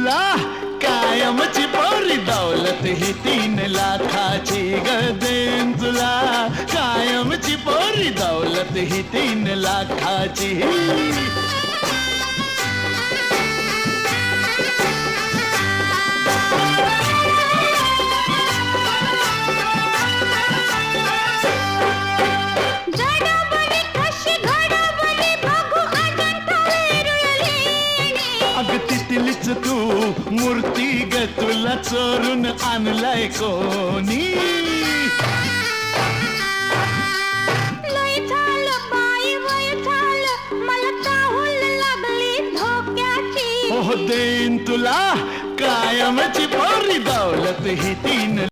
तुला कायमची पोरी दौलत ही 3 लाखाची ग देन तुला कायमची पोरी दौलत ही 3 लाखाची तिथलीच तू मूर्ती ग तुला चोरून आणलाय कोणी लय झालं बाई वय झालं मला चाहूल लागली धोक्याची हो देईन तुला कायमची पोरी दौलत ही 3